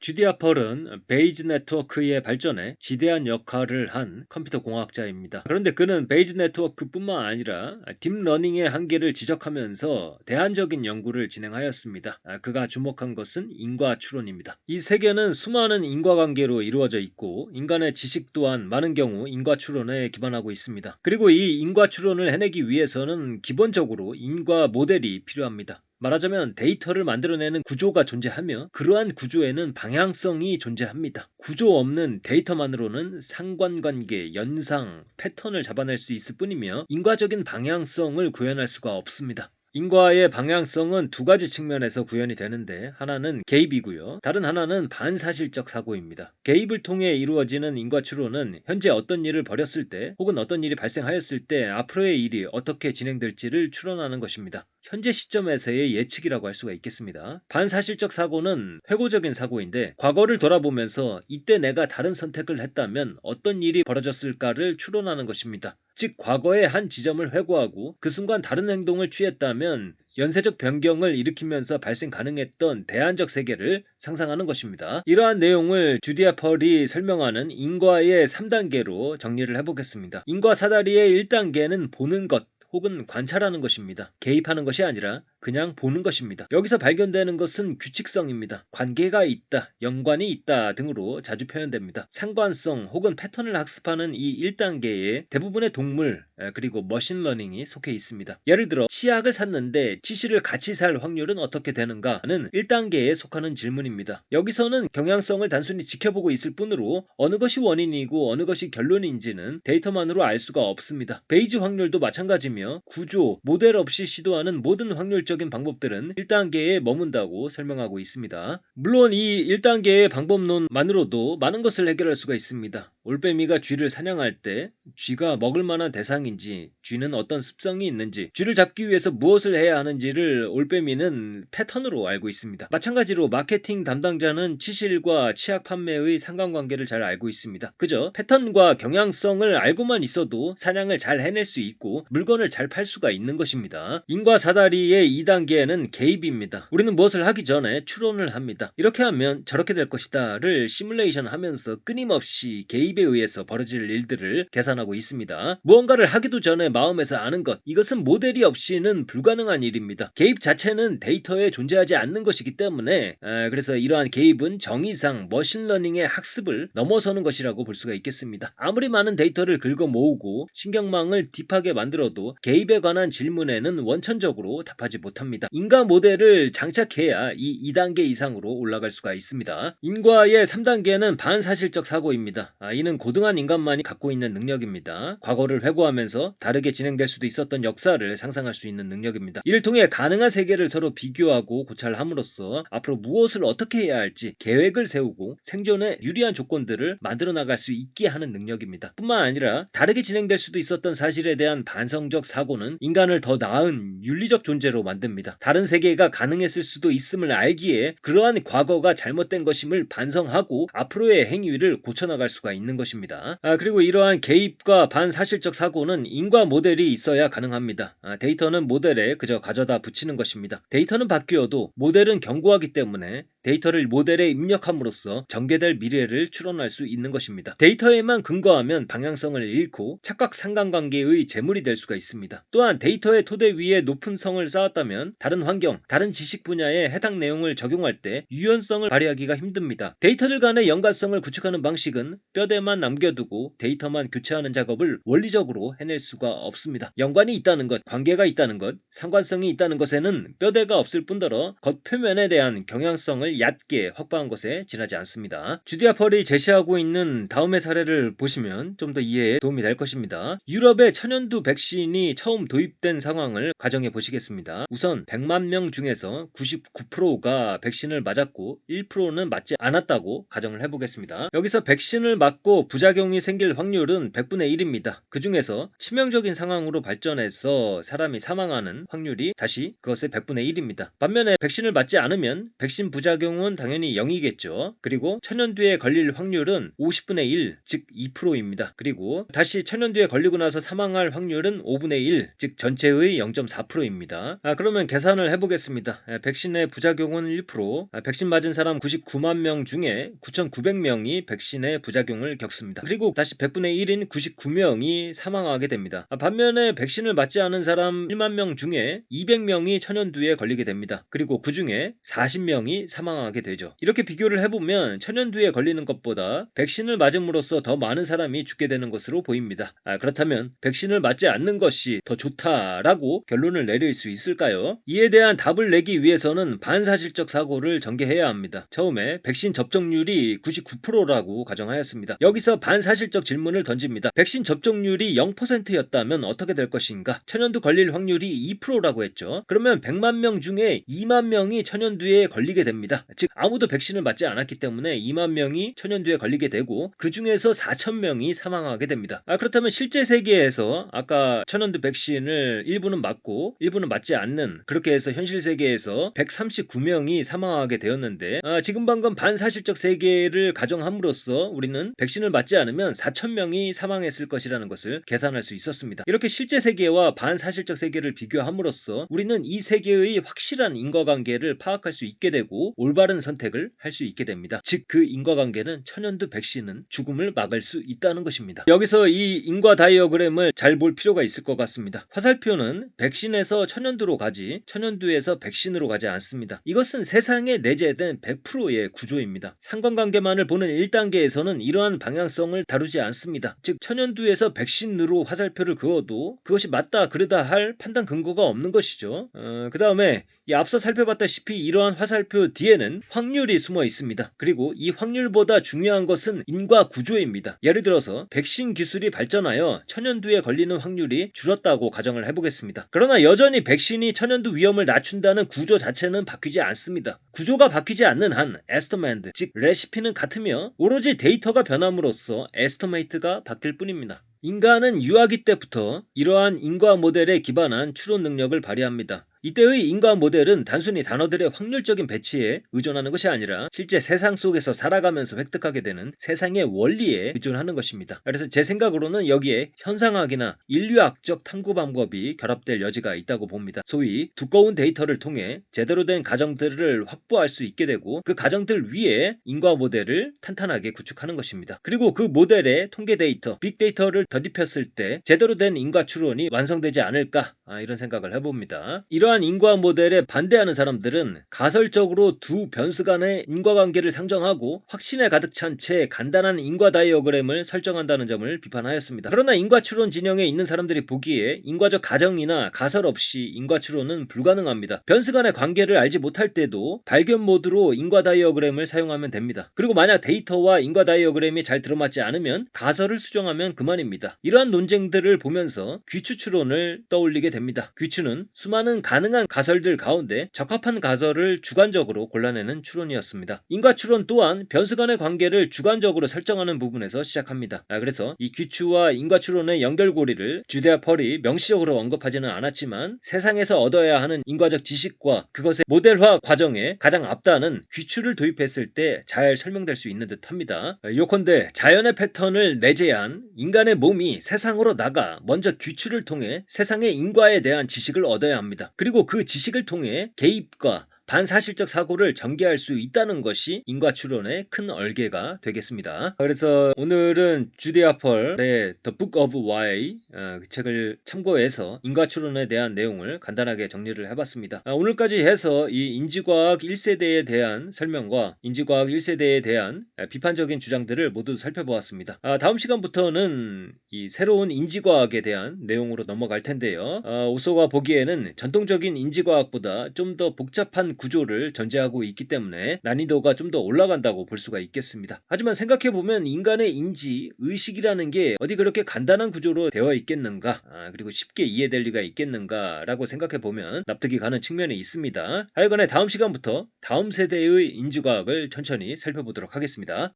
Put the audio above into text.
주디아 펄은 베이즈 네트워크의 발전에 지대한 역할을 한 컴퓨터 공학자입니다. 그런데 그는 베이즈 네트워크뿐만 아니라 딥러닝의 한계를 지적하면서 대안적인 연구를 진행하였습니다. 그가 주목한 것은 인과 추론입니다. 이 세계는 수많은 인과관계로 이루어져 있고 인간의 지식 또한 많은 경우 인과 추론에 기반하고 있습니다. 그리고 이 인과 추론을 해내기 위해서는 기본적으로 인과 모델이 필요합니다. 말하자면 데이터를 만들어내는 구조가 존재하며 그러한 구조에는 방향성이 존재합니다. 구조 없는 데이터만으로는 상관관계, 연상, 패턴을 잡아낼 수 있을 뿐이며 인과적인 방향성을 구현할 수가 없습니다. 인과의 방향성은 두 가지 측면에서 구현이 되는데 하나는 개입이고요. 다른 하나는 반사실적 사고입니다. 개입을 통해 이루어지는 인과 추론은 현재 어떤 일을 벌였을 때 혹은 어떤 일이 발생하였을 때 앞으로의 일이 어떻게 진행될지를 추론하는 것입니다. 현재 시점에서의 예측이라고 할 수가 있겠습니다. 반사실적 사고는 회고적인 사고인데 과거를 돌아보면서 이때 내가 다른 선택을 했다면 어떤 일이 벌어졌을까를 추론하는 것입니다. 즉 과거의 한 지점을 회고하고 그 순간 다른 행동을 취했다면 연쇄적 변경을 일으키면서 발생 가능했던 대안적 세계를 상상하는 것입니다. 이러한 내용을 주디아 펄이 설명하는 인과의 3단계로 정리를 해보겠습니다. 인과 사다리의 1단계는 보는 것 혹은 관찰하는 것입니다. 개입하는 것이 아니라 그냥 보는 것입니다. 여기서 발견되는 것은 규칙성입니다. 관계가 있다, 연관이 있다 등으로 자주 표현됩니다. 상관성 혹은 패턴을 학습하는 이 1단계에 대부분의 동물 그리고 머신러닝이 속해 있습니다. 예를 들어 치약을 샀는데 치실을 같이 살 확률은 어떻게 되는가는 1단계에 속하는 질문입니다. 여기서는 경향성을 단순히 지켜보고 있을 뿐으로 어느 것이 원인이고 어느 것이 결론인지는 데이터만으로 알 수가 없습니다. 베이즈 확률도 마찬가지며 구조, 모델 없이 시도하는 모든 확률적인 방법들은 1단계에 머문다고 설명하고 있습니다. 물론 이 1단계의 방법론만으로도 많은 것을 해결할 수가 있습니다. 올빼미가 쥐를 사냥할 때 쥐가 먹을 만한 대상인지, 쥐는 어떤 습성이 있는지, 쥐를 잡기 위해서 무엇을 해야 하는지를 올빼미는 패턴으로 알고 있습니다. 마찬가지로 마케팅 담당자는 치실과 치약 판매의 상관관계를 잘 알고 있습니다. 그저 패턴과 경향성을 알고만 있어도 사냥을 잘 해낼 수 있고 물건을 잘 팔 수가 있는 것입니다. 인과 사다리의 2단계는 개입입니다. 우리는 무엇을 하기 전에 추론을 합니다. 이렇게 하면 저렇게 될 것이다를 시뮬레이션 하면서 끊임없이 개입에 의해서 벌어질 일들을 계산하고 있습니다. 무언가를 하기도 전에 마음에서 아는 것, 이것은 모델이 없이는 불가능한 일입니다. 개입 자체는 데이터에 존재하지 않는 것이기 때문에 그래서 이러한 개입은 정의상 머신러닝의 학습을 넘어서는 것이라고 볼 수가 있겠습니다. 아무리 많은 데이터를 긁어 모으고 신경망을 딥하게 만들어도 개입에 관한 질문에는 원천적으로 답하지 못합니다. 인과 모델을 장착해야 이 2단계 이상으로 올라갈 수가 있습니다. 인과의 3단계는 반사실적 사고입니다. 이는 고등한 인간만이 갖고 있는 능력입니다. 과거를 회고하면서 다르게 진행될 수도 있었던 역사를 상상할 수 있는 능력입니다. 이를 통해 가능한 세계를 서로 비교하고 고찰함으로써 앞으로 무엇을 어떻게 해야 할지 계획을 세우고 생존에 유리한 조건들을 만들어 나갈 수 있게 하는 능력입니다. 뿐만 아니라 다르게 진행될 수도 있었던 사실에 대한 반성적 사고는 인간을 더 나은 윤리적 존재로 만듭니다. 다른 세계가 가능했을 수도 있음을 알기에 그러한 과거가 잘못된 것임을 반성하고 앞으로의 행위를 고쳐나갈 수가 있는 것입니다. 그리고 이러한 개입과 반사실적 사고는 인과 모델이 있어야 가능합니다. 데이터는 모델에 그저 가져다 붙이는 것입니다. 데이터는 바뀌어도 모델은 견고하기 때문에 데이터를 모델에 입력함으로써 전개될 미래를 추론할 수 있는 것입니다. 데이터에만 근거하면 방향성을 잃고 착각 상관관계의 재물이 될 수가 있습니다. 또한 데이터의 토대 위에 높은 성을 쌓았다면 다른 환경, 다른 지식 분야에 해당 내용을 적용할 때 유연성을 발휘하기가 힘듭니다. 데이터들 간의 연관성을 구축하는 방식은 뼈대만 남겨두고 데이터만 교체하는 작업을 원리적으로 해낼 수가 없습니다. 연관이 있다는 것, 관계가 있다는 것, 상관성이 있다는 것에는 뼈대가 없을 뿐더러 겉표면에 대한 경향성을 얕게 확보한 것에 지나지 않습니다. 주디아 펄이 제시하고 있는 다음의 사례를 보시면 좀 더 이해에 도움이 될 것입니다. 유럽의 천연두 백신이 처음 도입된 상황을 가정해 보시겠습니다. 우선 100만 명 중에서 99%가 백신을 맞았고 1%는 맞지 않았다고 가정을 해보겠습니다. 여기서 백신을 맞고 부작용이 생길 확률은 100분의 1입니다. 그 중에서 치명적인 상황으로 발전해서 사람이 사망하는 확률이 다시 그것의 100분의 1입니다. 반면에 백신을 맞지 않으면 백신 부작용이 부작용은 당연히 0이겠죠. 그리고 천연두에 걸릴 확률은 50분의 1, 즉 2%입니다. 그리고 다시 천연두에 걸리고 나서 사망할 확률은 5분의 1, 즉 전체의 0.4%입니다. 그러면 계산을 해보겠습니다. 백신의 부작용은 1%, 백신 맞은 사람 99만 명 중에 9,900명이 백신의 부작용을 겪습니다. 그리고 다시 100분의 1인 99명이 사망하게 됩니다. 반면에 백신을 맞지 않은 사람 1만 명 중에 200명이 천연두에 걸리게 됩니다. 그리고 그 중에 40명이 사망하게 되죠. 이렇게 비교를 해보면 천연두에 걸리는 것보다 백신을 맞음으로써 더 많은 사람이 죽게 되는 것으로 보입니다. 그렇다면 백신을 맞지 않는 것이 더 좋다라고 결론을 내릴 수 있을까요? 이에 대한 답을 내기 위해서는 반사실적 사고를 전개해야 합니다. 처음에 백신 접종률이 99%라고 가정하였습니다. 여기서 반사실적 질문을 던집니다. 백신 접종률이 0%였다면 어떻게 될 것인가? 천연두 걸릴 확률이 2%라고 했죠. 그러면 100만 명 중에 2만 명이 천연두에 걸리게 됩니다. 즉 아무도 백신을 맞지 않았기 때문에 2만 명이 천연두에 걸리게 되고 그 중에서 4,000명이 사망하게 됩니다. 그렇다면 실제 세계에서 아까 천연두 백신을 일부는 맞고 일부는 맞지 않는, 그렇게 해서 현실 세계에서 139명이 사망하게 되었는데 지금 방금 반사실적 세계를 가정함으로써 우리는 백신을 맞지 않으면 4,000명이 사망했을 것이라는 것을 계산할 수 있었습니다. 이렇게 실제 세계와 반사실적 세계를 비교함으로써 우리는 이 세계의 확실한 인과관계를 파악할 수 있게 되고 올바른 선택을 할 수 있게 됩니다. 즉 그 인과관계는 천연두 백신은 죽음을 막을 수 있다는 것입니다. 여기서 이 인과 다이어그램을 잘 볼 필요가 있을 것 같습니다. 화살표는 백신에서 천연두로 가지 천연두에서 백신으로 가지 않습니다. 이것은 세상에 내재된 100%의 구조입니다. 상관관계만을 보는 1단계에서는 이러한 방향성을 다루지 않습니다. 즉 천연두에서 백신으로 화살표를 그어도 그것이 맞다 그르다 할 판단 근거가 없는 것이죠. 그 다음에 이 앞서 살펴봤다시피 이러한 화살표 뒤에는 확률이 숨어 있습니다. 그리고 이 확률보다 중요한 것은 인과 구조입니다. 예를 들어서 백신 기술이 발전하여 천연두에 걸리는 확률이 줄었다고 가정을 해보겠습니다. 그러나 여전히 백신이 천연두 위험을 낮춘다는 구조 자체는 바뀌지 않습니다. 구조가 바뀌지 않는 한 에스터맨드, 즉 레시피는 같으며 오로지 데이터가 변함으로써 에스터메이트가 바뀔 뿐입니다. 인간은 유아기 때부터 이러한 인과 모델에 기반한 추론 능력을 발휘합니다. 이때의 인과 모델은 단순히 단어들의 확률적인 배치에 의존하는 것이 아니라 실제 세상 속에서 살아가면서 획득하게 되는 세상의 원리에 의존하는 것입니다. 그래서 제 생각으로는 여기에 현상학이나 인류학적 탐구 방법이 결합될 여지가 있다고 봅니다. 소위 두꺼운 데이터를 통해 제대로 된 가정들을 확보할 수 있게 되고 그 가정들 위에 인과 모델을 탄탄하게 구축하는 것입니다. 그리고 그 모델에 통계 데이터, 빅데이터를 덧입혔을 때 제대로 된 인과 추론이 완성되지 않을까, 이런 생각을 해봅니다. 이러한 인과 모델에 반대하는 사람들은 가설적으로 두 변수 간의 인과관계를 상정하고 확신에 가득 찬 채 간단한 인과 다이어그램을 설정한다는 점을 비판하였습니다. 그러나 인과 추론 진영에 있는 사람들이 보기에 인과적 가정이나 가설 없이 인과 추론은 불가능합니다. 변수 간의 관계를 알지 못할 때도 발견 모드로 인과 다이어그램을 사용하면 됩니다. 그리고 만약 데이터와 인과 다이어그램이 잘 들어맞지 않으면 가설을 수정하면 그만입니다. 이러한 논쟁들을 보면서 귀추 추론을 떠올리게 됩니다. 귀추는 수많은 가능한 가설들 가운데 적합한 가설을 주관적으로 골라내는 추론이었습니다. 인과 추론 또한 변수 간의 관계를 주관적으로 설정하는 부분에서 시작합니다. 그래서 이 귀추와 인과 추론의 연결고리를 주데아 펄이 명시적으로 언급하지는 않았지만 세상에서 얻어야 하는 인과적 지식과 그것의 모델화 과정에 가장 앞다는 귀추를 도입했을 때 잘 설명될 수 있는 듯 합니다. 요컨대 자연의 패턴을 내재한 인간의 몸이 세상으로 나가 먼저 귀추를 통해 세상의 인과에 대한 지식을 얻어야 합니다. 그리고 그 지식을 통해 개입과 반사실적 사고를 전개할 수 있다는 것이 인과 추론의 큰 얼개가 되겠습니다. 그래서 오늘은 주디아 펄의 The Book of Why 그 책을 참고해서 인과 추론에 대한 내용을 간단하게 정리를 해봤습니다. 오늘까지 해서 이 인지과학 1세대에 대한 설명과 인지과학 1세대에 대한 비판적인 주장들을 모두 살펴보았습니다. 다음 시간부터는 이 새로운 인지과학에 대한 내용으로 넘어갈 텐데요. 오소가 보기에는 전통적인 인지과학보다 좀 더 복잡한 구조를 전제하고 있기 때문에 난이도가 좀 더 올라간다고 볼 수가 있겠습니다. 하지만 생각해보면 인간의 인지, 의식이라는 게 어디 그렇게 간단한 구조로 되어 있겠는가, 그리고 쉽게 이해될 리가 있겠는가 라고 생각해보면 납득이 가는 측면이 있습니다. 하여간에 다음 시간부터 다음 세대의 인지과학을 천천히 살펴보도록 하겠습니다.